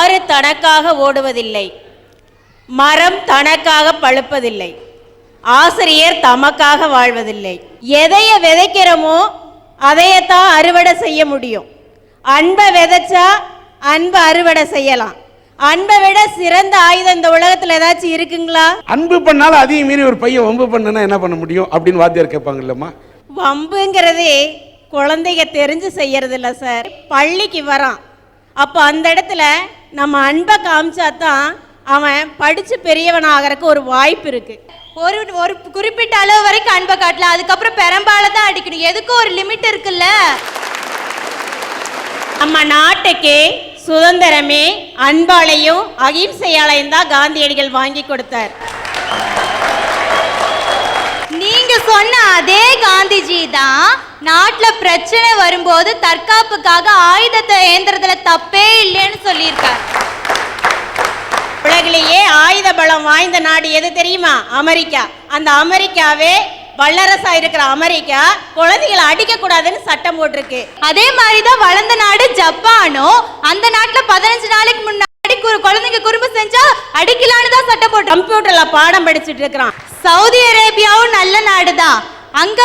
ஆறு தனக்காக ஓடுவதில்லை, மரம் தனக்காக பழுப்பதில்லை, ஆசிரியர் தமக்காக வாழ்வதில்லை. எதைய விதைக்கிறோமோ அதையத்தான் அறுவடை செய்ய முடியும். அன்பை விதைச்சா அன்பை அறுவடை செய்யலாம். அன்பை விட சிறந்த ஆயுதம் இந்த உலகத்துல ஏதாச்சும் இருக்குங்களா? அன்பு பண்ணாலும் அதையும் மீறி ஒரு பையன் வம்பு பண்ணனா என்ன பண்ண முடியும் அப்படின்னு வாத்தியார் கேட்பாங்கல்லம்மா. வம்புங்கிறதே குழந்தைங்க தெரிஞ்சு செய்யறது இல்லை சார். பள்ளிக்கு வரான், அப்போ அந்த இடத்துல நம்ம அன்பை காமிச்சாதான் அவன் படிச்சு பெரியவன் ஆகிறதுக்கு ஒரு வாய்ப்பு இருக்கு. ஒரு குறிப்பிட்ட அளவு வரைக்கும் அன்பை காட்டலாம், அதுக்கப்புறம் பெரும்பால தான் அடிக்கணும். எதுக்கும் ஒரு லிமிட் இருக்குல்ல. நம்ம நாட்டுக்கு சுதந்திரமே அன்பாலையும் அகிம்சையாலையும் தான் காந்தியடிகள் வாங்கி கொடுத்தார். நீங்க சொன்ன அதே காந்திஜி தான் நாட்டுல பிரச்சனை வரும்போது தற்காப்புக்காக ஆயுதத்தை ஏந்திரத்துல தப்பே இல்லைன்னு சொல்லியிருக்கார். உலகிலேயே ஆயுத பலம் வாய்ந்த நாடு எது தெரியுமா? அமெரிக்கா. அந்த அமெரிக்காவே வல்லரசா இருக்கிற அமெரிக்கா குழந்தைகளை அடிக்க கூடாதுன்னு சட்டம் போட்டிருக்கு. அதே மாதிரிதான் வளர்ந்த நாடு ஜப்பானும் அந்த நாட்டுல 15 நாளைக்கு முன்னாடி குழந்தைங்க குறும்பு செஞ்சா அடிக்கலான்னு தான் சட்டம் போட்டு கம்ப்யூட்டர்ல பாடம் படிச்சுட்டு இருக்கிறான். சவுதி அரேபியாவும் நல்ல நாடுதான். அங்க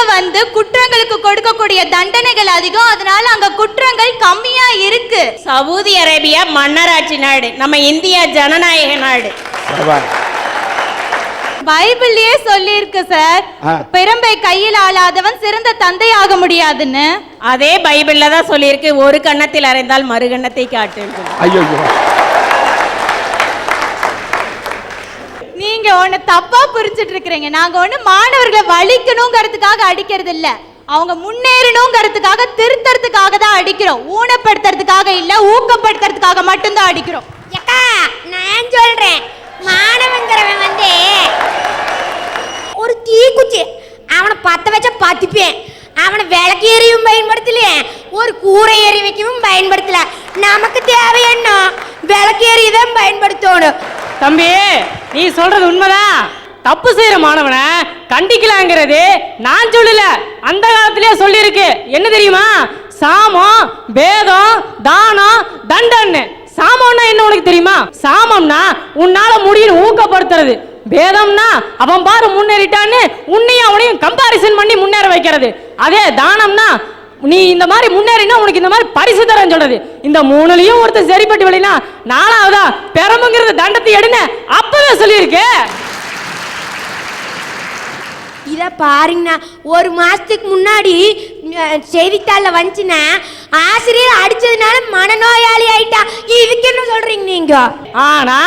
குற்றங்களுக்கு கொடுக்கக்கூடிய தண்டனைகள் அதிகம், அதனால அங்க குற்றங்கள் கம்மியா இருக்கு. சவுதி அரேபியா மன்னராட்சி நாடு, நம்ம இந்தியா ஜனநாயக நாடு. பைபிள்லயே சொல்லி இருக்கு சார், பெரும்பை கையில் ஆளாதவன் சிறந்த தந்தை ஆக முடியாதுன்னு. அதே பைபிள்ல தான் சொல்லி இருக்கு, ஒரு கன்னத்தில் அறைந்தால் மறு கன்னத்தை காட்டு. நீங்க ஒண்ணு தப்பா புரிஞ்சிட்டு இருக்கிறீங்க. நாங்க ஒண்ணு மாணவர்களை வலிக்கணுங்கிறதுக்காக அடிக்கிறது இல்ல, அவங்க முன்னேறணுங்கிறதுக்காக திருத்தறதுக்காக தான் அடிக்கிறோம். ஊனப்படுத்துறதுக்காக இல்ல, ஊக்கப்படுத்துறதுக்காக மட்டும்தான் அடிக்கிறோம். நான் சொல்றேன், மாணவங்கிறவன் ஒரு தீக்குச்சி, அவனை பத்த வச்ச பத்திப்பேன். அவனை விளக்கு எறியும் பயன்படுத்தல, ஒரு கூரை எறி வைக்கவும் பயன்படுத்தல. நமக்கு தேவை என்ன? விளக்கு எறியதான் பயன்படுத்தணும். தம்பி, நீ சொல்றது உண்மைதான். தப்பு செய்யற மாணவனை கண்டிக்கலாங்கிறது நான் சொல்லல, அந்த காலத்திலேயே சொல்லி இருக்கு. என்ன தெரியுமா? சாமம், பேதம், தானம், தண்டனை. சாமம்னா என்ன உனக்கு தெரியுமா? சாமம்னா உன்னால முடியும் ஊக்கப்படுத்துறது. பேதம்னா அவன் பாரு முன்னேறிட்டான்னு உன்னையும் அவனையும் கம்பாரிசன் பண்ணி முன்னேற வைக்கிறது. அதே தானம்னா நீ இந்த மாதிரி முன்னேறினா உனக்கு இந்த மாதிரி பரிசு தரேன்னு சொல்றது. இந்த மூணுலயும் ஒருத்தர் சரிப்பட்டு வழினா நாலாவதா பெருமைங்கிறது தண்டத்தை எடுன அப்பவே சொல்லியிருக்கு. இதை பாருங்கண்ணா, ஒரு மாசத்துக்கு முன்னாடி செய்தித்தாளில் வந்துச்சுன்னா ஆசிரியர் அடிச்சதுனால மனநோயாளி ஆயிட்டா. இதுக்கு என்ன சொல்றீங்க நீங்க? ஆனா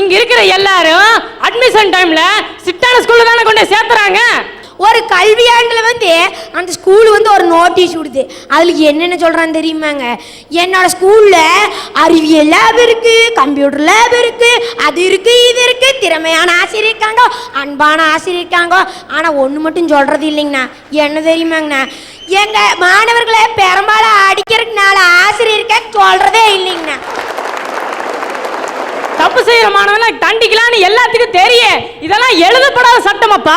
இங்க இருக்கிற எல்லாரும் அட்மிஷன் டைம்ல சிட்டான ஸ்கூல்ல தானே கொண்டு சேர்த்துறாங்க. ஒரு கல்வியாண்டுல அந்த ஸ்கூல் ஒரு நோட்டீஸ் விடுது. அதுல என்னென்ன சொல்றான்னு தெரியுமாங்க? என்னோட ஸ்கூல்ல அறிவியல் லேப் இருக்கு, கம்ப்யூட்டர் லேப் இருக்கு, அது இருக்கு, இது இருக்கு, திறமையான ஆசிரியர் இருக்காங்க, அன்பான ஆசிரியர் இருக்காங்க. ஆனா ஒண்ணு மட்டும் சொல்றது இல்லைங்கண்ணா. என்ன தெரியுமாங்கண்ணா? எங்க மாணவர்களை பெரும்பாலும் அடிக்கிறதுனால ஆசிரியருக்க சொல்றதே இல்லைங்கண்ணா. தப்பு செய்யற மாணவனை தண்டிக்கலான்னு எல்லாத்துக்கும் தெரியும். இதெல்லாம் எழுதப்படாத சட்டமாப்பா.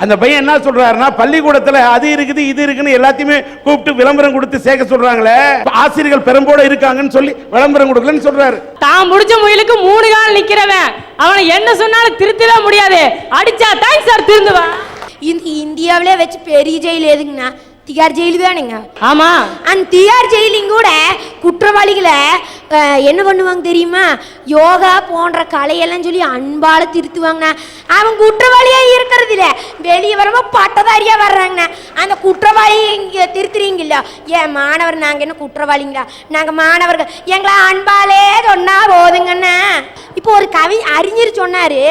அந்த பையன் என்ன சொல்றாருன்னா, பள்ளிக்கூடத்துல அது இருக்குது இது இருக்குன்னு எல்லாத்தையுமே கூப்பிட்டு விளம்பரம் கொடுத்து சேர்க்க சொல்றாங்களே, ஆசிரியர்கள் பெரும்போட இருக்காங்கன்னு சொல்லி விளம்பரம் கொடுக்கலன்னு சொல்றாரு. தான் முடிச்ச முயலுக்கு 3 கால் நிக்கிறவன் அவனை என்ன சொன்னாலும் திருத்தவே முடியாது. அடிச்சா தான் சார் திருந்துவான். இந்தியாவிலே வச்சு பெரிய ஜெயில் எதுங்கண்ணா? திகார் ஜெயிலு தானுங்க. ஆமா, அந்த திகார் ஜெயிலிங் கூட குற்றவாளிகளை என்ன பண்ணுவாங்க தெரியுமா? யோகா போன்ற கலையெல்லாம் சொல்லி அன்பால திருத்துவாங்கண்ணா. அவன் குற்றவாளியா இருக்கிறது இல்ல, வெளியே வரமா பட்டதாரியா வர்றாங்கண்ணா. அந்த குற்றவாளி இங்க திருத்துறீங்கல்ல, ஏன் மாணவர் நாங்க என்ன குற்றவாளிங்களா? நாங்க மாணவர்கள், எங்களை அன்பாலே சொன்னா போதுங்கண்ணா. இப்போ ஒரு அறிஞர் சொன்னாரு,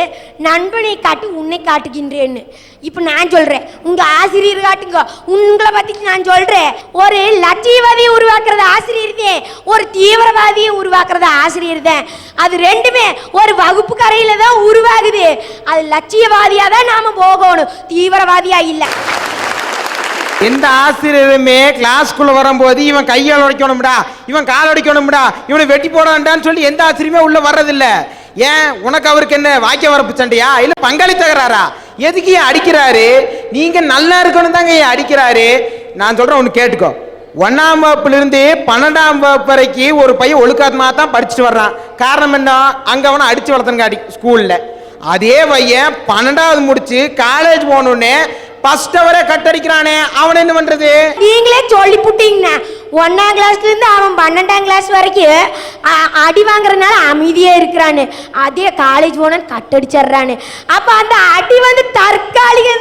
நண்பனை காட்டு உன்னை காட்டுகின்றேன்னு. இப்போ நான் சொல்றேன், உங்க ஆசிரியர் காட்டுங்க. உங்களை பத்தி நான் சொல்றேன், ஒரு லட்சியவாதியை உருவாக்குறது ஆசிரியர் தான், ஒரு தீவிரவாதியை உருவாக்குறது ஆசிரியர் தான். அது ரெண்டுமே ஒரு வகுப்பு கரையில தான் உருவாகுது. அது லட்சியவாதியா தான் நாம போகணும், தீவிரவாதியா இல்ல. எந்த ஆசிரியருமே கிளாஸ்க்குள்ள வரும்போது இவன் கையால் உடைக்கணும்டா, இவன் கால் உடைக்கணும்டா, இவனை வெட்டி போடான்டான்னு சொல்லி எந்த ஆசிரியருமே உள்ள வர்றதில்ல. ஏன்? உனக்கு அவருக்கு என்ன வாக்கிய வரப்பு சண்டையா, இல்ல பங்காளி தகராறா? எதுக்கு ஏன் அடிக்கிறாரு? நீங்க நல்லா இருக்கணும் தாங்க ஏன் அடிக்கிறாரு? நான் சொல்றேன், ஒன்று கேட்டுக்கோ. 1ஆம் வகுப்புலேருந்து 12ஆம் வகுப்பு வரைக்கும் ஒரு பையன் ஒழுக்காத்தமாக தான் படிச்சுட்டு வர்றான். காரணம் என்ன? அங்கே அவனை அடித்து வளர்த்தங்காடி ஸ்கூலில். அதே பையன் 12வது முடிச்சு காலேஜ் போகணுன்னே ஃபர்ஸ்ட் அவரே கட்டடிக்கிறானே, அவன் என்ன பண்றது? நீங்களே சொல்லி புட்டீங்கண்ணா. 1ஆம் கிளாஸ்ல இருந்து அவன் 12ஆம் கிளாஸ் வரைக்கும் அடி வாங்குறதுனால அமைதியே இருக்கிறானு. அதே காலேஜ் போனான்னு கட்டடிச்சிடுறானு. அப்ப அந்த அடி வந்து தற்காலிகம்.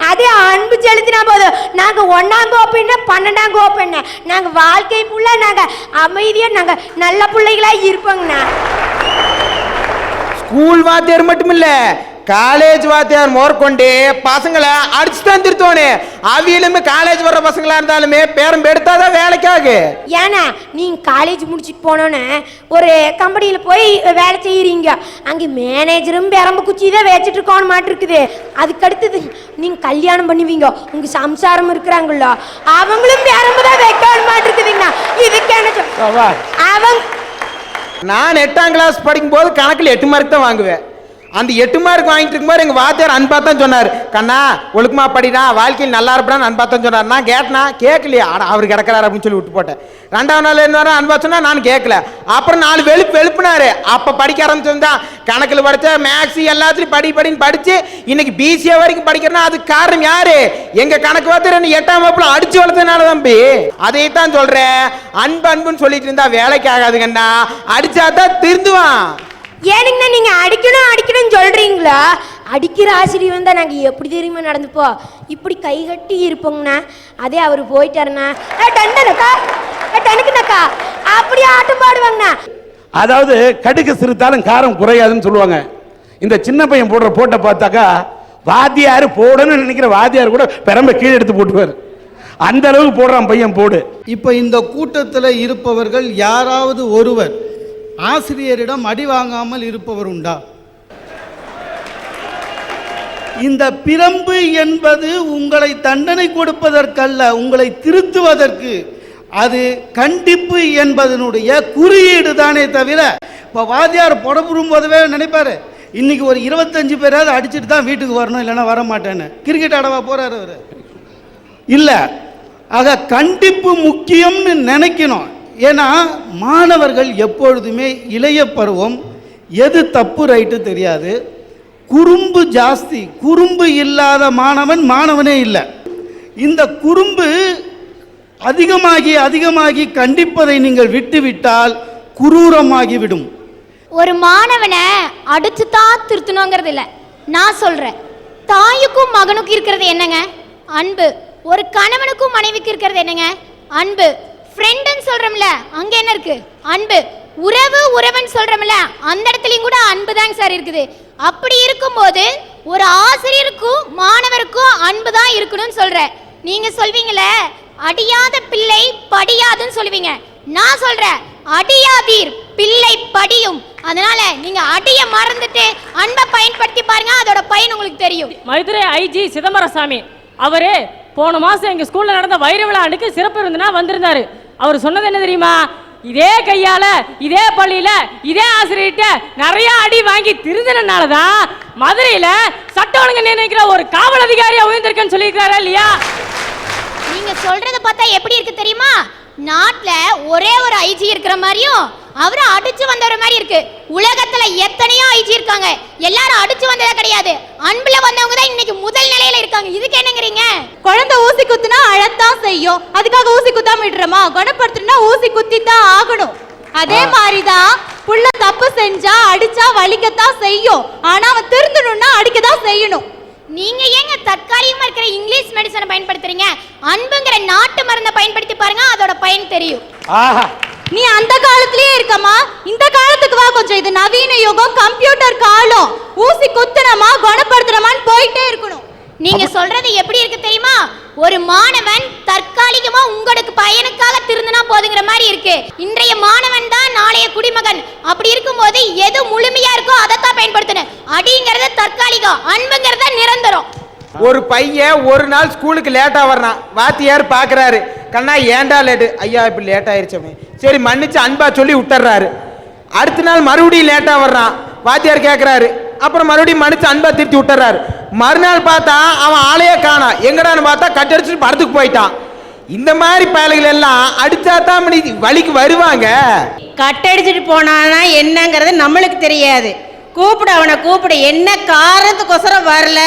அதே அன்பு செலுத்தினா போதும். நாங்க 1ஆம் வகுப்பு என்ன 12ஆம் வகுப்பு என்ன, நாங்க வாழ்க்கை ஃபுல்லா நாங்க அமைதியா நாங்க நல்ல பிள்ளைகளா இருப்போங்கண்ணா. ஸ்கூல் வாத்தியார் மட்டும் இல்ல, காலேஜ் வாத்தியார் மோர்கொண்டு பசங்களை அடிச்சு தான் திருத்தோனே. அவியலுமே காலேஜ் வர்ற பசங்களா இருந்தாலுமே பேரம் எடுத்தாதான் வேலைக்காகு. ஏன்னா நீங்க காலேஜ் முடிச்சுட்டு போனோன்னு ஒரு கம்பெனியில போய் வேலை செய்யறீங்க. அங்கே மேனேஜரும் பெரம்பு குச்சி தான் வச்சுட்டு இருக்கோன்னு மாட்டிருக்குது. அதுக்கடுத்தது நீங்க கல்யாணம் பண்ணுவீங்க. உங்க சம்சாரம் இருக்கிறாங்களோ அவங்களும் பெரம்பு தான் வைக்கணும் மாட்டிருக்குதுங்கண்ணா. இதுக்கு என்ன அவங்க நான் 8ஆம் கிளாஸ் படிக்கும் போது கணக்கில் 8 மார்க் தான் வாங்குவேன். அந்த 8 மார்க் வாங்கிட்டு இருக்கும்போது எங்கள் வாத்தியார் அன்பா தான் சொன்னார், கண்ணா ஒழுக்கமா படிடா, வாழ்க்கையில் நல்லா இருப்பான்னு அன்பா தான் சொன்னார். நான் கேட்டனா கேட்கலையா, அவர் கிடக்கிறாரு அப்படின்னு சொல்லி விட்டு போட்டேன். 2ஆம் நாள் என்ன அன்பா சொன்னா நான் கேட்கல. அப்புறம் 4 வெளுப்புனாரு. அப்போ படிக்க ஆரம்பிச்சிருந்தா கணக்கில் படித்த மேக்ஸ் எல்லாத்துலையும் படின்னு படித்து இன்னைக்கு பிசிஏ வரைக்கும் படிக்கிறேன்னா அதுக்கு காரணம் யாரு? எங்க கணக்கு வாத்தியார் என்ன 8ஆம் வகுப்புல அடிச்சு வளர்த்ததுனால தம்பி. அதைத்தான் சொல்றேன், அன்புன்னு சொல்லிட்டு இருந்தா வேலைக்கு ஆகாதுங்கண்ணா, அடிச்சா தான் திருந்துவான். ஏனுங்கண்ணா நீங்க அடிக்கணும்னு சொல்றீங்களா? அடிக்கிற ஆசிரியர் வந்தா நாங்க எப்படி தெரியுமா நடந்துப்போ, இப்படி கை கட்டி இருப்போங்கண்ணா. அதே அவர் போயிட்டாருண்ணா டனுக்குனாக்கா அப்படியே ஆட்டம் பாடுவாங்கண்ணா. அதாவது கடுகு சிறுத்தாலும் காரம் குறையாதுன்னு சொல்லுவாங்க. இந்த சின்ன பையன் போடுற போட்டை பார்த்தாக்கா வாத்தியார் போடணும்னு நினைக்கிற வாத்தியார் கூட பெரம்ப கீழே எடுத்து போட்டுவார். அந்த அளவுக்கு போடுறான் பையன் போடு. இப்போ இந்த கூட்டத்தில் இருப்பவர்கள் யாராவது ஒருவர் ஆசிரியரிடம் அடி வாங்காமல் இருப்பவர் உண்டா? இந்த பிரம்பு என்பது உங்களை தண்டனை கொடுப்பதற்கல்ல, உங்களை திருத்துவதற்கு. அது கண்டிப்பு என்பதனுடைய குறியீடு தானே தவிர, இப்போ வாத்தியார் புடம்புறும் போதவே நினைப்பாரு இன்னைக்கு ஒரு 25 பேராவது அடிச்சுட்டு தான் வீட்டுக்கு வரணும், இல்லைன்னா வர மாட்டேன்னு. கிரிக்கெட் ஆடவா போறாரு அவர்? இல்லை. ஆக கண்டிப்பு முக்கியம்னு நினைக்கணும். ஏன்னா மாணவர்கள் எப்பொழுதுமே இளைய பருவம், எது தப்பு ரைட்டு தெரியாது, குறும்பு ஜாஸ்தி. குறும்பு இல்லாத மாணவனே இல்லை. இந்த குறும்பு அதிகமாகி கண்டிப்பதை நீங்கள் விட்டுவிட்டால் குரூரமாகிவிடும். ஒரு மாணவனை அடிச்சு தான் திருத்தணுங்கிறது இல்லை. நான் சொல்றேன், தாயுக்கும் மகனுக்கும் இருக்கிறது என்னங்க? அன்பு. ஒரு கணவனுக்கும் மனைவிக்கு இருக்கிறது என்னங்க? அன்பு. ஃப்ரெண்டுன்னு சொல்றோம்ல, அங்க என்ன இருக்கு? அன்பு. உறவுன்னு சொல்றோம்ல, அந்த இடத்துலயும் கூட அன்பு தாங்க சார் இருக்குது. அப்படி இருக்கும்போது ஒரு ஆசிரியருக்கும் மாணவருக்கும் அன்பு தான் இருக்கணும்னு சொல்றேன். நீங்க சொல்வீங்களே அடியாத பிள்ளை படியாதுன்னு சொல்லுவீங்க. நான் சொல்றேன் அடியாதீர் பிள்ளை படியும். அதனால நீங்க அடிய மறந்துட்டு அன்பை பயன்படுத்தி பாருங்க, அதோட பயன் உங்களுக்கு தெரியும். மதுரை ஐஜி சிதம்பரசாமி அவரு போன மாசம் எங்க ஸ்கூல்ல நடந்த வைர விழாவுக்கு சிறப்பு விருந்தினா வந்திருந்தாரு. அவர் சொன்னது என்ன தெரியுமா? இதே கையால இதே பள்ளியில இதே ஆசிரியர்கிட்ட நிறைய அடி வாங்கி திருந்தனாலதான் மதுரையில சட்ட ஒழுங்கு நிர்ணயிக்கிற ஒரு காவல் அதிகாரியா உயர்ந்திருக்கேன்னு சொல்லியிருக்காரு இல்லையா? நீங்க சொல்றத பார்த்தா எப்படி இருக்கு தெரியுமா? நாட்டுல ஒரே ஒரு ஐஜி இருக்கிற மாதிரியும் அவரை அடிச்சு வந்தவர மாதிரி இருக்கு. உலகத்துல எத்தனையோ ஐஜி இருக்காங்க, எல்லாரும் அடிச்சு வந்ததே கிடையாது. அன்புல வந்தவங்க தான் இன்னைக்கு முதல் நிலையில இருக்காங்க. இதுக்கு என்னங்கறீங்க? குழந்தை ஊசி குத்துனா அழத்தான் செய்யும், அதுக்காக ஊசி குத்தாம விடுறோமா? குணப்படுத்தணும்னா ஊசி குத்தி தான் ஆகணும். அதே மாதிரிதான் புள்ள தப்பு செஞ்சா அடிச்சா வலிக்கத்தான் செய்யும், ஆனா அவன் திருந்தணும்னா அடிக்கதான் செய்யணும். நீங்க ஏங்க தற்காலிகமா இருக்கிற இங்கிலீஷ் மெடிசனை பயன்படுத்துறீங்க? அன்புங்கிற நாட்டு மருந்தை பயன்படுத்தி பாருங்க, அதோட பயன் தெரியும். நீ அந்த காலத்திலேயே இருக்கமா, இந்த காலத்துக்கு வா கொஞ்சம். இது நவீன யுகம், கம்ப்யூட்டர் காலம். ஊசி குத்துனமா குணப்படுத்துறமான்னு போயிட்டே இருக்கணும். நீங்க சொல்றது எப்படி இருக்கு தெரியுமா? ஒரு மாணவன் தற்காலிகமா உங்களுக்கு பயனுக்காக திருந்தினா போதுங்கிற மாதிரி இருக்கு. இன்றைய மாணவன் தான் நாளைய குடிமகன். அப்படி இருக்கும்போது எது முழுமையா இருக்கோ அதைத்தான் பயன்படுத்தணும். அடிங்கிறது தற்காலிகம், அன்புங்கிறத நிரந்தரம். ஒரு பையன் ஒரு நாள் ஸ்கூலுக்கு லேட்டா வர்றான். வாத்தியார் பாக்குறாரு, கண்ணா ஏண்டா லேட்டு? ஐயா இப்படி லேட் ஆயிருச்சமே. சரி மன்னிச்சு அன்பா சொல்லி விட்டுறாரு. அடுத்த நாள் மறுபடியும் லேட்டா வர்றான். வாத்தியார் கேட்கிறாரு, அப்புறம் மறுபடியும் மன்னிச்சு அன்பா திருத்தி விட்டுறாரு. மறுநாள் பார்த்தா அவன் ஆளையே காணா. எங்கடான்னு பார்த்தா கட்டடிச்சுட்டு படத்துக்கு போயிட்டான். இந்த மாதிரி பயல்கள் எல்லாம் அடிச்சா தான் வழிக்கு வருவாங்க. கட்டடிச்சிட்டு போனானா என்னங்கிறது நம்மளுக்கு தெரியாது. அவனை கூப்பிடு, என்ன காரணத்துக்கோசரம் வரல,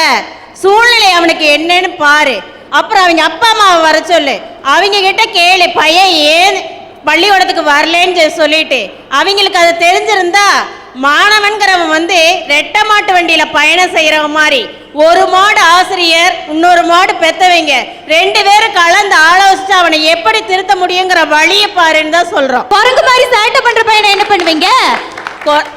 சூழ்நிலை அவனுக்கு என்னன்னு பாரு. அப்புறம் அவங்க அப்பா அம்மாவை வர சொல்லு, அவங்க கிட்ட கேளு பையன் ஏன் பள்ளிக்கூடத்துக்கு வரலன்னு சொல்லிட்டு. அவங்களுக்கு அது தெரிஞ்சிருந்தா மாணவன்கிறவன் ரெட்டை மாட்டு வண்டியில பயணம் செய்யறவன் மாதிரி ஒரு மாடு ஆசிரியர் இன்னொரு மாடு பெத்தவங்க 2 பேரும் கலந்து ஆலோசிச்சு அவனை எப்படி திருத்த முடியுங்கிற வழியை பாருன்னு தான் சொல்றோம். குரங்கு மாதிரி சேட்டை பண்ற பையனை என்ன பண்ணுவீங்க?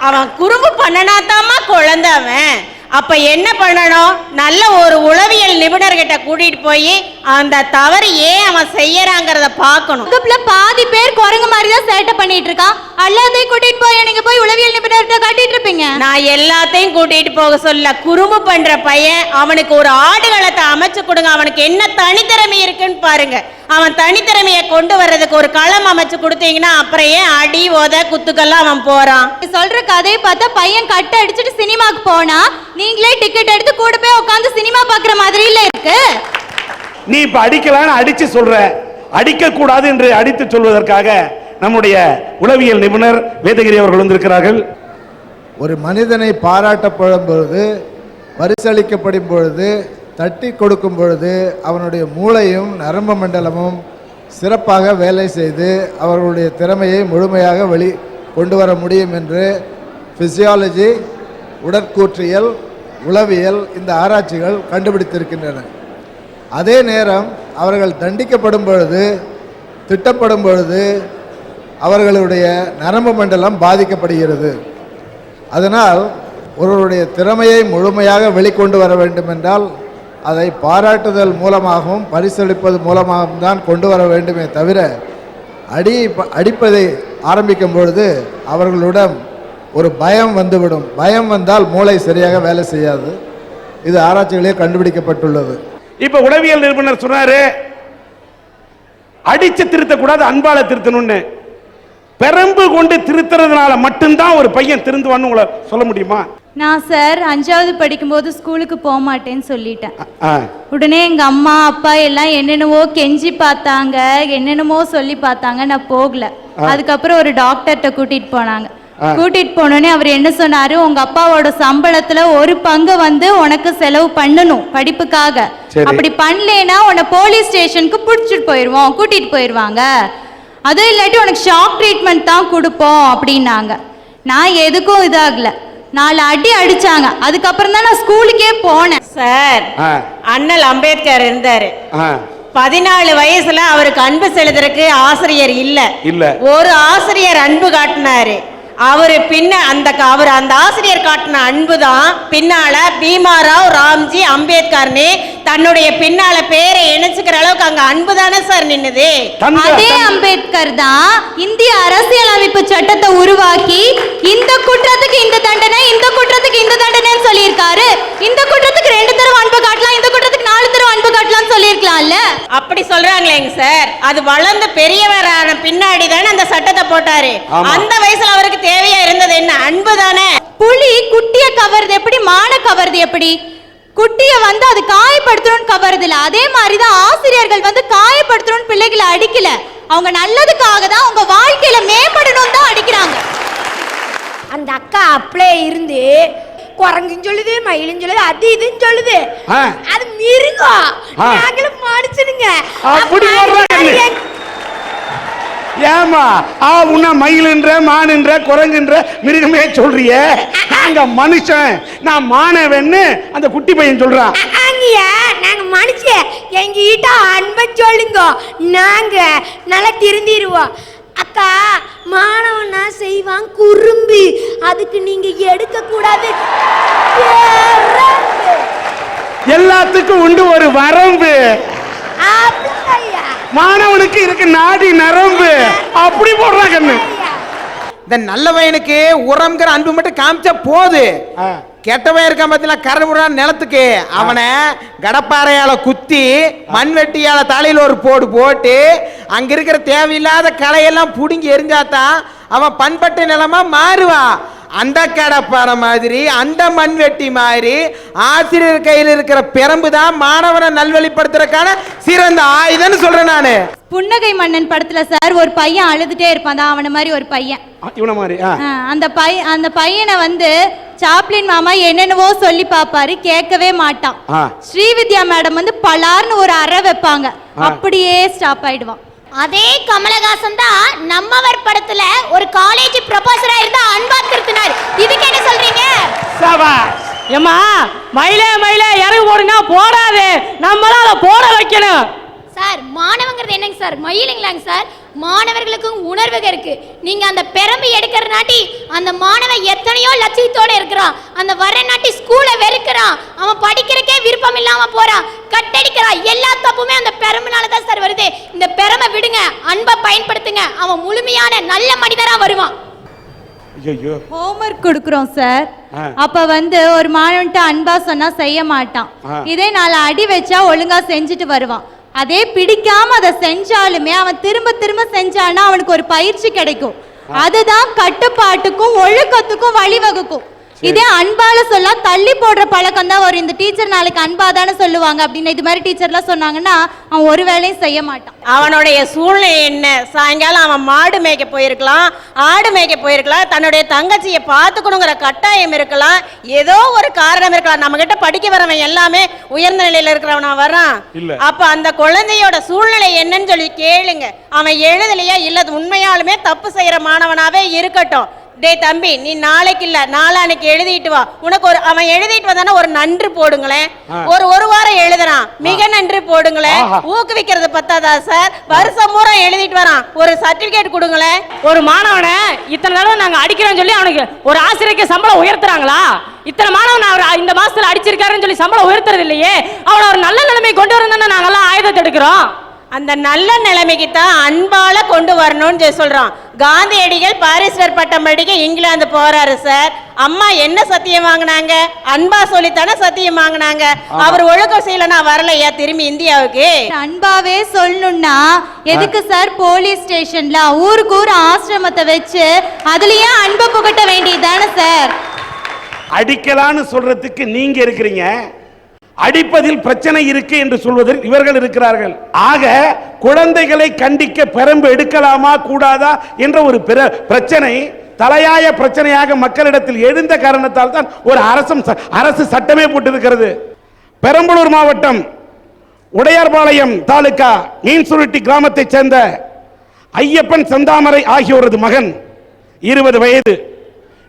அவன் குறும்பு பண்ணனாத்தாமா குழந்தை அவன். அப்ப என்ன பண்ணணும், நல்ல ஒரு உளவியல் நிபுணர்கிட்ட கூட்டிட்டு போய் அந்த தவறு ஏன் அவன் செய்யறாங்கிறத பார்க்கணும். பாதி பேர் குரங்கு மாதிரி தான் சேட்டை பண்ணிட்டு இருக்கான். எல்லாத்தையும் கூட்டிட்டு போய் நீங்க போய் உளவியல் நிபுணர்கிட்ட காட்டிட்டு இருப்பீங்க. நான் எல்லாத்தையும் கூட்டிட்டு போக சொல்ல, குறும்பு பண்ற பையன் அவனுக்கு ஒரு ஆடுகளத்தை அமைச்சு கொடுங்க. அவனுக்கு என்ன தனித்திறமை இருக்குன்னு பாருங்க. அவன் தனித்திறமையை கொண்டு வர்றதுக்கு ஒரு களம் அமைச்சு கொடுத்தீங்கன்னா அப்புறம் ஏன் அடி உத குத்துக்கெல்லாம் அவன் போறான். சொல்ற கதையை பார்த்தா பையன் கட்ட அடிச்சுட்டு சினிமாக்கு போனா நீங்களே டிக்கெட் எடுத்து கூட போய் உட்காந்து சினிமா பாக்குற மாதிரி இல்ல இருக்கு. நீ இப்ப அடிக்கலான்னு அடிச்சு சொல்ற, அடிக்க கூடாது என்று அடித்து சொல்வதற்காக நம்முடைய உளவியல் நிபுணர் வேதகிரி அவர்கள் வந்திருக்கிறார்கள். ஒரு மனிதனை பாராட்டப்படும் பொழுது, பரிசளிக்கப்படும் பொழுது, தட்டி கொடுக்கும் பொழுது அவனுடைய மூளையும் நரம்பு மண்டலமும் சிறப்பாக வேலை செய்து அவர்களுடைய திறமையை முழுமையாக வெளி கொண்டு வர முடியும் என்று பிசியாலஜி, உடற்கூற்றியல், உளவியல் இந்த ஆராய்ச்சிகள் கண்டுபிடித்திருக்கின்றன. அதே நேரம் அவர்கள் தண்டிக்கப்படும் பொழுது, திட்டப்படும் பொழுது அவர்களுடைய நரம்பு மண்டலம் பாதிக்கப்படுகிறது. அதனால் ஒருவருடைய திறமையை முழுமையாக வெளிக்கொண்டு வர வேண்டும் என்றால் அதை பாராட்டுதல் மூலமாகவும் பரிசளிப்பது மூலமாகவும் தான் கொண்டு வர வேண்டுமே தவிர அடிப்பதை ஆரம்பிக்கும் பொழுது அவர்களுடன் ஒரு பயம் வந்துவிடும். பயம் வந்தால் மூளை சரியாக வேலை செய்யாது. இது ஆராய்ச்சிகளே கண்டுபிடிக்கப்பட்டுள்ளது. இப்ப உளவியல் நிபுணர் சொன்னாரு, அடிச்சு திருத்தக்கூடாது, அன்பால திருத்தணும்னு. பெரம்பு கொண்டு திருத்துறதுனால மட்டும்தான் ஒரு பையன் திருந்துவான்னு உங்களை சொல்ல முடியுமா? நான் சார் 5வது படிக்கும்போது ஸ்கூலுக்கு போக மாட்டேன்னு சொல்லிட்டேன். உடனே எங்க அம்மா அப்பா எல்லாம் என்னென்னவோ கெஞ்சி பார்த்தாங்க, என்னென்னமோ சொல்லி பார்த்தாங்க, நான் போகல. அதுக்கப்புறம் ஒரு டாக்டர்கிட்ட கூட்டிட்டு போனாங்க. கூட்டிட்டு போனோடனே அவர் என்ன சொன்னாரு, உங்க அப்பாவோட சம்பளத்துல ஒரு பங்கு உனக்கு செலவு பண்ணணும் படிப்புக்காக. அப்படி பண்ணலனா உன்னை போலீஸ் ஸ்டேஷனுக்கு பிடிச்சிட்டு போயிடுவோம், கூட்டிட்டு போயிடுவாங்க. அதுவும் இல்லாட்டி உனக்கு ஷாக் ட்ரீட்மெண்ட் தான் கொடுப்போம் அப்படின்னாங்க. நான் எதுக்கும் இதாகல. 4 அடி அடிச்சாங்க. அதுக்கப்புறம் தான் நான் ஸ்கூலுக்கே போனேன். சார், அண்ணல் அம்பேத்கர் இருந்தாரு. 14 வயசுல அவருக்கு அன்பு செலுத்துறதுக்கு ஆசிரியர் இல்ல. ஒரு ஆசிரியர் அன்பு காட்டினாரு. அவரு அவர் அந்த ஆசிரியர் காட்டின அன்பு தான் பின்னால பீமாராவ் ராம்ஜி அம்பேத்கர்னு தன்னுடைய பின்னால பேரை இணைச்சுக்கிற அளவுக்கு அங்க அன்பு தானே சார் நின்னுது. அதே அம்பேத்கர் தான் இந்திய அரசியலமைப்பு சட்டத்தை உருவாக்கி இந்த குற்றத்துக்கு இந்த தண்டனை, இந்த குற்றத்துக்கு இந்த தண்டனைன்னு சொல்லியிருக்காரு. இந்த குற்றத்துக்கு 2 தடவை அன்பு காட்டலாம், இந்த குற்றத்துக்கு 4 தடவை அன்பு காட்டலாம்னு சொல்லியிருக்கலாம்ல. அப்படி சொல்றாங்களேங்க சார். அது வளர்ந்து பெரியவரான பின்னாடி தானே அந்த சட்டத்தை போட்டாரு. அந்த வயசுல அவருக்கு தேவையா இருந்தது என்ன? அன்பு தானே. புலி குட்டிய கவர்றது எப்படி, மான கவர்றது எப்படி? குட்டிய அது காயப்படுத்தணும்னு கவர்றது இல்ல. அதே மாதிரிதான் ஆசிரியர்கள் காயப்படுத்தணும்னு பிள்ளைகளை அடிக்கல. அவங்க நல்லதுக்காக தான், அவங்க வாழ்க்கையில மேம்படணும் தான் அடிக்கிறாங்க. அந்த அக்கா அப்படியே இருந்து குரங்குன்னு சொல்லுது, மயிலுன்னு சொல்லுது, அது இதுன்னு சொல்லுது. அது மிருகம், நாங்களும் மனுஷனுங்க. ஏமா உன்ன மயிலுன்ற, மானுன்ற, குரங்குன்ற, மிருகமே சொல்றிய? நாங்க மனுஷன், நான் மானவன்னு அந்த குட்டி பையன் சொல்றான். நாங்க மனுஷன், எங்க கிட்ட அன்பை சொல்லுங்க, நாங்க நல்லா திருந்திடுவோம். அக்கா, மாணவனா செய்வான் குறும்பு, அதுக்கு நீங்க எடுக்க கூடாது. எல்லாத்துக்கும் உண்டு ஒரு வரம்பு. மாணவனுக்கு இருக்கு நாடி நரம்பு. அப்படி போடுறாங்க. இந்த நல்லவனுக்கு உரம்ங்கிற அன்பு மட்டும் காமிச்சா போது. கெட்டவன் இருக்கான் பார்த்தீங்களா, கரமுறான் நிலத்துக்கு, அவனை கடப்பாறையால குத்தி மண்வெட்டியால தலையில் ஒரு போடு போட்டு அங்க இருக்கிற தேவையில்லாத களையெல்லாம் புடுங்கி எரிஞ்சாதான் அவன் பண்பட்ட நிலமா மாறுவான். அந்த கடப்பாறை மாதிரி, அந்த மண்வெட்டி மாதிரி ஆசிரியர் கையில் இருக்கிற பிரம்பு தான் மாணவனை நல்வழிப்படுத்துறதுக்கான சிறந்த ஆயுதம்னு சொல்றேன் நானு. புன்னகை மன்னன் படத்துல சார் ஒரு பையன் அழுதுட்டே இருப்பான், தான் அவன மாதிரி ஒரு பையன். இவன மாதிரி அந்த பையனை வந்து சாப்ளின் மாமா என்னென்னவோ சொல்லி பாப்பாரு, கேட்கவே மாட்டான். ஸ்ரீவித்யா மேடம் வந்து பலார்னு ஒரு அறை வைப்பாங்க, அப்படியே ஸ்டாப் ஆயிடுவான். அதே கமலஹாசன் தான் நம்மவர் படத்துல ஒரு காலேஜ் ப்ரொபோசரா இருந்தா அன்பா திருத்தினார். இதுக்கு என்ன சொல்றீங்க? ஏம்மா மயிலே மயிலே இறகு போடுங்க, போடாது, நம்மளால அதை போட வைக்கணும். சார் மாணவங்கிறது என்னங்க சார், மயிலுங்களாங்க சார்? மாணவர்களுக்கும் உணர்வுக இருக்கு. நீங்க அந்த பெரம்பு எடுக்கிற நாட்டி அந்த மாணவன் எத்தனையோ லட்சியத்தோட இருக்கிறான், அந்த வர நாட்டி ஸ்கூலை வெறுக்கிறான், அவன் படிக்கிறக்கே விருப்பம் இல்லாம போறான், கட்டடிக்கிறான். எல்லா தப்புமே அந்த பெரம்புனால தான் சார் வருது. இந்த பெரம்பை விடுங்க, அன்பை பயன்படுத்துங்க, அவன் முழுமையான நல்ல மனிதரா வருவான். ஹோம்வொர்க் கொடுக்குறோம் சார், அப்ப வந்து ஒரு மாணவன்ட்ட அன்பா சொன்னா செய்ய மாட்டான். இதே 4 அடி வச்சா ஒழுங்கா செஞ்சுட்டு வருவான். அதே பிடிக்காம அதை செஞ்சாலுமே அவன் திரும்ப திரும்ப செஞ்சானா அவனுக்கு ஒரு பயிற்சி கிடைக்கும். அதுதான் கட்டுப்பாட்டுக்கும் ஒழுக்கத்துக்கும் வழிவகுக்கும். இதே அன்பால சொல்ல தள்ளி போடுற பழக்கம் தான் வரும். இந்த டீச்சர் நாளைக்கு அன்பா தானே சொல்லுவாங்க அப்படின்னு இது மாதிரி டீச்சர்லாம் சொன்னாங்கன்னா அவன் ஒரு வேலையும் செய்ய மாட்டான். அவனுடைய சூழ்நிலை என்ன, சாயங்காலம் அவன் மாடு மேய்க்க போயிருக்கலாம், ஆடு மேய்க்க போயிருக்கலாம், தன்னுடைய தங்கச்சியை பார்த்துக்கணுங்கிற கட்டாயம் இருக்கலாம், ஏதோ ஒரு காரணம் இருக்கலாம். நம்ம கிட்ட படிக்க வரவன் எல்லாமே உயர்ந்த நிலையில இருக்கிறவனா வரான். அப்ப அந்த குழந்தையோட சூழ்நிலை என்னன்னு சொல்லி கேளுங்க. அவன் எழுதலையா இல்ல உண்மையாலுமே தப்பு செய்யற மாணவனாவே இருக்கட்டும், டே தம்பி நீ நாளைக்கு இல்ல நாளானைக்கு எழுதிட்டு வா, உனக்கு ஒரு அவன் எழுதிட்டு வந்தானா ஒரு நன்று போடுங்களேன், ஒரு வாரம் எழுதுறான் மிக நன்று போடுங்களேன். ஊக்குவிக்கிறது பத்தாதா சார், வருஷம் பூரா எழுதிட்டு வரான் ஒரு சர்டிபிகேட் கொடுங்களேன். ஒரு மாணவனை இத்தனை தடவை நாங்க அடிக்கிறோம்னு சொல்லி அவனுக்கு ஒரு ஆசிரியருக்கு சம்பளம் உயர்த்துறாங்களா? இத்தனை மாணவன் அவர் இந்த மாசத்துல அடிச்சிருக்காருன்னு சொல்லி சம்பளம் உயர்த்துறது இல்லையே. அவனை ஒரு நல்ல நிலைமை கொண்டு வரணும்னு நாங்கெல்லாம் ஆயுதத்தை எடுக்கிறோம். அந்த நல்ல நிலைமைக்கு தான் அன்பால கொண்டு வரணும்னு சொல்றான். காந்தியடிகள் பாரிஸ்டர் பட்டம் படிக்க இங்கிலாந்து போறாரு சார். அம்மா என்ன சத்தியம் வாங்கினாங்க? அன்பா சொல்லித்தானே சத்தியம் வாங்கினாங்க. அவர் ஒழுக்கம் செய்யலனா வரலையா திரும்பி இந்தியாவுக்கு? அன்பாவே சொல்லணும்னா எதுக்கு சார் போலீஸ் ஸ்டேஷன்ல ஊருக்கு ஊர் ஆசிரமத்தை வச்சு அதுலயே அன்பை புகட்ட வேண்டியதானே சார்? அடிக்கலான்னு சொல்றதுக்கு நீங்க இருக்கிறீங்க, அடிப்பதில் பிரச்சனை இருக்கு என்று சொல்வதில் இவர்கள் இருக்கிறார்கள். ஆக குழந்தைகளை கண்டிக்க பெரம்பு எடுக்கலாமா கூடாதா என்ற ஒரு பிரச்சனை தலையாய பிரச்சனையாக மக்களிடத்தில் எழுந்த காரணத்தால் தான் ஒரு அரசு சட்டமே போட்டிருக்கிறது. பெரம்பலூர் மாவட்டம் உடையார்பாளையம் தாலுகா மீன்சுருட்டி கிராமத்தைச் சேர்ந்த ஐயப்பன் செந்தாமரை ஆகியோரது மகன் 20 வயது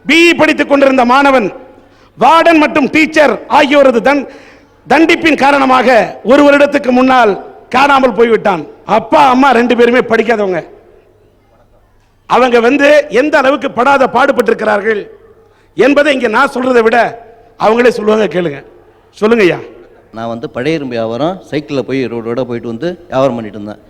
பிஇ படித்துக் கொண்டிருந்த மாணவன் வார்டன் மற்றும் டீச்சர் ஆகியோரது தண்டிப்பின் காரணமாக 1 வருடத்துக்கு முன்னால் காணாமல் போய்விட்டான். அப்பா அம்மா 2 பேருமே படிக்காதவங்க. அவங்க எந்த அளவுக்கு படாத பாடுபட்டிருக்கிறார்கள் என்பதை இங்க நான் சொல்றதை விட அவங்களே சொல்லுவாங்க, கேளுங்க. சொல்லுங்க ஐயா. நான் பழைய இரும்பு வியாபாரம் சைக்கிளில் போய் ரோடோட போயிட்டு வியாபாரம் பண்ணிட்டு இருந்தேன்.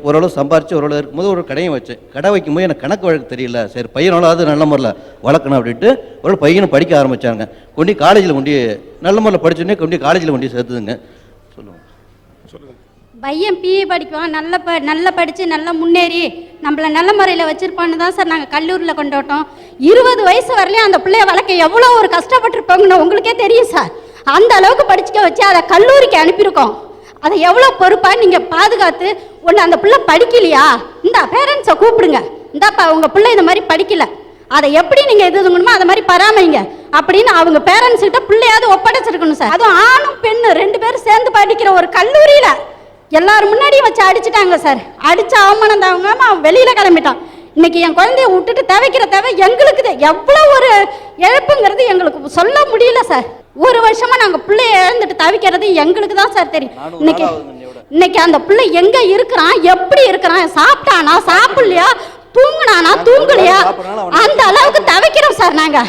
ஓரளவு சம்பாரித்து ஓரளவு இருக்கும்போது ஒரு கடையும் வச்சேன். கடை வைக்கும்போது எனக்கு கணக்கு வழக்கு தெரியல, சரி பையனாலும் அது நல்ல முறையில் வளர்க்கணும் அப்படின்ட்டு ஒரு பையனும் படிக்க ஆரம்பித்தாங்க. கொண்டு காலேஜில் நல்ல முறையில் படிச்சோடனே கொண்டு காலேஜில் சேர்த்துதுங்க. சொல்லுங்கள். பையன் பிஏ படிக்குவான், நல்லா படித்து நல்லா முன்னேறி நம்மளை நல்ல முறையில் வச்சுருப்பான்னு தான் சார் நாங்கள் கல்லூரியில் கொண்டாட்டோம். 20 வயசு வரலையும் அந்த பிள்ளைய வளர்க்க எவ்வளோ ஒரு கஷ்டப்பட்டுருப்பாங்கன்னு உங்களுக்கே தெரியும் சார். அந்த அளவுக்கு படிச்சுக்க வச்சு அதை கல்லூரிக்கு அனுப்பியிருக்கோம். அதை எவ்வளோ பொறுப்பாக நீங்கள் பாதுகாத்து ஒன்று அந்த பிள்ளை படிக்கலையா, இந்த பேரண்ட்ஸை கூப்பிடுங்க, இந்தாப்பா உங்கள் பிள்ளை இந்த மாதிரி படிக்கல, அதை எப்படி நீங்கள் எதுங்கணுமோ அதை மாதிரி பராமரிங்க அப்படின்னு அவங்க பேரண்ட்ஸ் கிட்ட பிள்ளையாவது ஒப்படைச்சிருக்கணும் சார். அதுவும் ஆணும் பெண்ணு 2 பேரும் சேர்ந்து படிக்கிற ஒரு கல்லூரியில் எல்லாரும் முன்னாடியும் வச்சு அடிச்சுட்டாங்க சார். அடிச்சு அவமானம் தாங்க அவன் வெளியில் கிளம்பிட்டான். இன்னைக்கு என் குழந்தைய விட்டுட்டு தவிக்கிற தேவை எங்களுக்கு எவ்வளோ ஒரு இழப்புங்கிறது எங்களுக்கு சொல்ல முடியல சார். 1 வருஷமா நாங்கள் பிள்ளைய இழந்துட்டு தவிக்கிறது எங்களுக்கு தான் சார் தெரியும். இன்னைக்கு அந்த பிள்ளை எங்க இருக்கிறான், எப்படி இருக்கிறான், சாப்பிட்டானா சாப்பிடலையா, தூங்குனானா தூங்கலையா, அந்த அளவுக்கு தவிக்கிறோம் சார் நாங்க.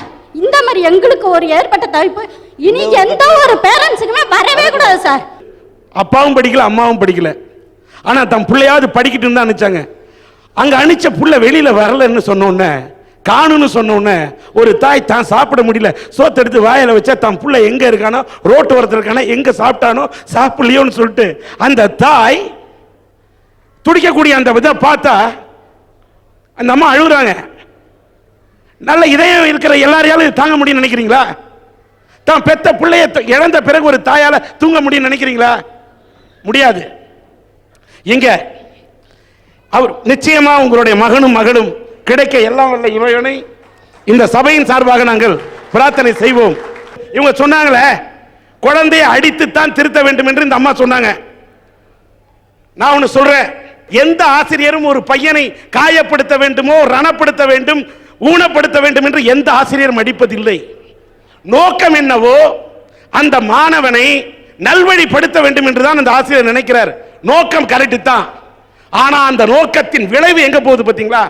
இந்த மாதிரி எங்களுக்கு ஒரு ஏற்பட்ட தவிப்பு இனி எந்த ஒரு பேரண்ட்ஸுக்குமே வரவே கூடாது சார். அப்பாவும் படிக்கல அம்மாவும் படிக்கல, ஆனா தன் பிள்ளையாவது படிக்கிட்டு தான் நினைச்சாங்க. அங்க அனுப்பிச்ச புள்ள வெளியில வரலன்னு சொன்னோன்னே, காணுன்னு சொன்னோன்னே ஒரு தாய் தான் சாப்பிட முடியல சோத்த எடுத்து வாயில வச்சா தன் புள்ள எங்க இருக்கானோ, ரோட்டு ஓரத்தில் இருக்கானோ, எங்க சாப்பிட்டானோ சாப்பிடலையோன்னு சொல்லிட்டு அந்த தாய் துடிக்கக்கூடிய அந்த விதை பார்த்தா அந்த அம்மா அழுகுறாங்க. நல்ல இதயம் இருக்கிற எல்லாரையாலும் இது தாங்க முடியும்னு நினைக்கிறீங்களா? தான் பெத்த பிள்ளைய இழந்த பிறகு ஒரு தாயால தூங்க முடியும்னு நினைக்கிறீங்களா? முடியாது. எங்க அவர் நிச்சயமா உங்களுடைய மகனும் மகளும் கிடைக்க எல்லாம் வல்ல இறைவனை இந்த சபையின் சார்பாக நாங்கள் பிரார்த்தனை செய்வோம். இவங்க சொன்னாங்களே குழந்தையை அடித்துத்தான் திருத்த வேண்டும் என்று இந்த அம்மா சொன்னாங்க. நான் ஒன்னு சொல்றேன், எந்த ஆசிரியரும் ஒரு பையனை காயப்படுத்த வேண்டுமோ, ரணப்படுத்த வேண்டும், ஊனப்படுத்த வேண்டும் என்று எந்த ஆசிரியரும் அடிப்பதில்லை. நோக்கம் என்னவோ அந்த மாணவனை நல்வழிப்படுத்த வேண்டும் என்றுதான் அந்த ஆசிரியர் நினைக்கிறார். நோக்கம் கரெக்ட் தான். ஆனா அந்த நோக்கத்தின் விளைவு எங்க போகுது பாத்தீங்களா?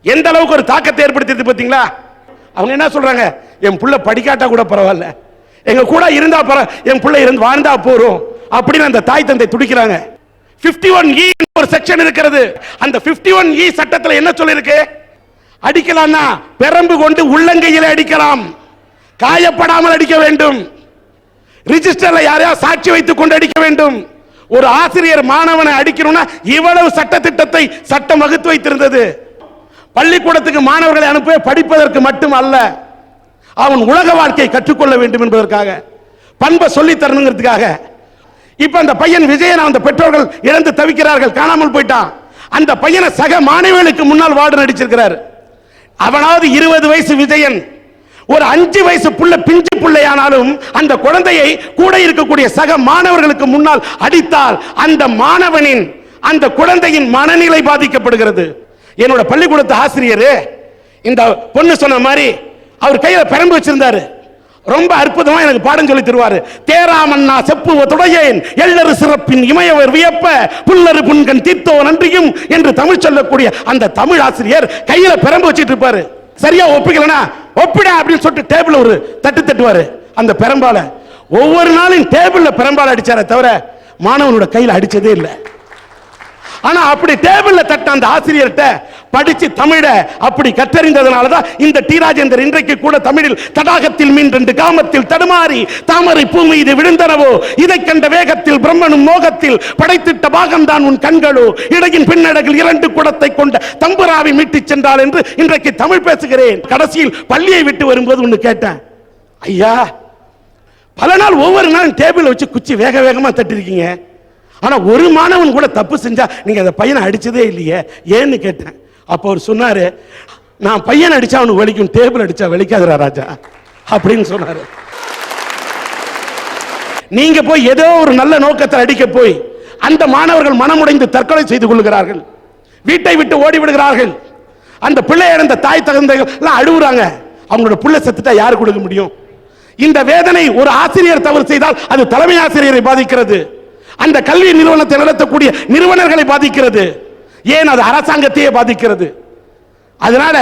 எந்த அளவுக்கு ஒரு தாக்கத்தை ஏற்படுத்தியது பாத்தீங்களா? அவங்க என்ன சொல்றாங்க, என் புள்ள படிக்காட்டா கூட பரவாயில்ல, எங்க கூட இருந்தா என் புள்ள இருந்து வாழ்ந்தா போறோம் அப்படின்னு அந்த தாய் தந்தை துடிக்கிறாங்க. 51E ஒரு செக்ஷன் இருக்கிறது. அந்த 51E சட்டத்தில் என்ன சொல்லிருக்கு? அடிக்கலாம்னா பெரம்பு கொண்டு உள்ளங்கையில அடிக்கலாம், காயப்படாமல் அடிக்க வேண்டும், ரிஜிஸ்டர்ல யாரையா சாட்சி வைத்துக் கொண்டு அடிக்க வேண்டும். ஒரு ஆசிரியர் மாணவனை அடிக்கணும்னா இவ்வளவு சட்ட திட்டத்தை சட்டம் வகுத்து வைத்திருந்தது. பள்ளிக்கூடத்துக்கு மாணவர்களை அனுப்ப படிப்பதற்கு மட்டும் அல்ல, அவன் உலக வாழ்க்கையை கற்றுக்கொள்ள வேண்டும் என்பதற்காக, பண்பை சொல்லி தரணுங்கிறதுக்காக. இப்ப அந்த பையன் விஜயன் அந்த பெற்றோர்கள் இழந்து தவிக்கிறார்கள், காணாமல் போயிட்டான். அந்த பையனை சக மாணவர்களுக்கு முன்னால் வார்டன் அடிச்சிருக்கிறார். அவனாவது 20 வயசு விஜயன், ஒரு 5 வயசு புள்ள, பிஞ்சு பிள்ளையானாலும் அந்த குழந்தையை கூட இருக்கக்கூடிய சக மாணவர்களுக்கு முன்னால் அடித்தால் அந்த மாணவனின் அந்த குழந்தையின் மனநிலை பாதிக்கப்படுகிறது. என்னோட பள்ளிக்கூடத்து ஆசிரியர் இந்த பொண்ணு சொன்ன மாதிரி அவர் கையில பெரம்பு வச்சிருந்தாரு. ரொம்ப அற்புதமா எனக்கு பாடம் சொல்லி தருவாரு. தேராமன்னா செப்புவ துடையேன் எல்லரு சிறப்பின் இமயவர் வியப்ப புல்லரு புன்கண் தீர்த்தோ நன்றியும் என்று தமிழ் சொல்லக்கூடிய அந்த தமிழ் ஆசிரியர் கையில பெரம்பு வச்சிட்டு இருப்பாரு. சரியா ஒப்பிக்கலனா ஒப்பிட அப்படின்னு சொல்லிட்டு டேபிள் ஒரு தட்டு தட்டுவாரு அந்த பெரம்பால. ஒவ்வொரு நாளும் டேபிள்ல பெரம்பால அடிச்சாரே தவிர மாணவனோட கையில அடிச்சதே இல்லை. ஆனா அப்படி டேபிள்ல தட்ட அந்த ஆசிரியர்கிட்ட படிச்சு தமிழ அப்படி கற்றறிந்ததனாலதான் இந்த டி ராஜேந்தர் இன்றைக்கு கூட தமிழில் தடாகத்தில் மீன் 2 காமத்தில் தடுமாறி தாமரை பூ மீது விழுந்தனவோ இதை கண்ட வேகத்தில் பிரம்மனும் மோகத்தில் படைத்திட்ட பாகம்தான் உன் கண்களோ இடையின் பின்னடகில் 2 குடத்தை கொண்ட தம்புராவை மீட்டு சென்றால் என்று இன்றைக்கு தமிழ் பேசுகிறேன். கடைசியில் பள்ளியை விட்டு வரும்போது ஒன்று கேட்டேன், ஐயா பல நாள் ஒவ்வொரு நாளும் டேபிள் வச்சு குச்சி வேக வேகமா தட்டிருக்கீங்க, ஆனா ஒரு மாணவன் கூட தப்பு செஞ்சா நீங்க அந்த பையனை அடிச்சதே இல்லையே ஏன்னு கேட்டேன். அப்போ அவர் சொன்னாரு, நான் பையன் அடிச்சா அவனுக்கு வலிக்கும், டேபிள் அடிச்சா வலிக்காதுரா ராஜா அப்படின்னு சொன்னாரு. நீங்க போய் ஏதோ ஒரு நல்ல நோக்கத்தை அடிக்க போய் அந்த மாணவர்கள் மனமுடைந்து தற்கொலை செய்து கொள்கிறார்கள், வீட்டை விட்டு ஓடி விடுகிறார்கள். அந்த பிள்ளை இழந்த தாய் தகுந்தகள் எல்லாம் அழுகுறாங்க. அவங்களோட பிள்ளை செத்துட்டா யாரு கொடுக்க முடியும்? இந்த வேதனை ஒரு ஆசிரியர் தவறு செய்தால் அது தலைமை ஆசிரியரை பாதிக்கிறது, அந்த கல்வி நிறுவனத்தை நடத்தக்கூடிய நிறுவனர்களை பாதிக்கிறது, ஏன் அது அரசாங்கத்தையே பாதிக்கிறது. அதனால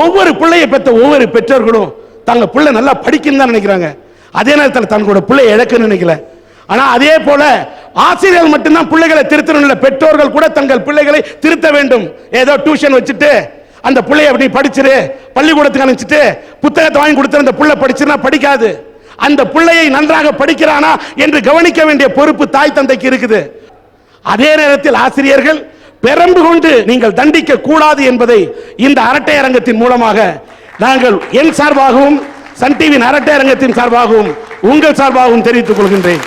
ஒவ்வொரு பிள்ளையை பெற்ற ஒவ்வொரு பெற்றோர்களும் தங்க பிள்ளை நல்லா படிக்கணும் தான் நினைக்கிறாங்க, அதே நேரத்தில் தங்களோட பிள்ளையை இழக்கணும்னு நினைக்கல. ஆனா அதே போல ஆசிரியர்கள் மட்டும்தான் பிள்ளைகளை திருத்தணும் இல்லை, பெற்றோர்கள் கூட தங்கள் பிள்ளைகளை திருத்த வேண்டும். ஏதோ டியூஷன் வச்சுட்டு அந்த பிள்ளையை அப்படி படிச்சிரு பள்ளிக்கூடத்துக்கு அனுப்பிச்சிட்டு புத்தகத்தை வாங்கி கொடுத்து அந்த பிள்ளை படிச்சுன்னா படிக்காது. அந்த பிள்ளையை நன்றாக படிக்கிறானா என்று கவனிக்க வேண்டிய பொறுப்பு தாய் தந்தைக்கு இருக்குது. அதே நேரத்தில் ஆசிரியர்கள் பெரம்பு கொண்டு நீங்கள் தண்டிக்க கூடாது என்பதை இந்த அரட்டை அரங்கத்தின் மூலமாக நாங்கள் என் சார்பாகவும் சன் டிவியின் அரட்டை அரங்கத்தின் சார்பாகவும் உங்கள் சார்பாகவும் தெரிவித்துக் கொள்கின்றேன்.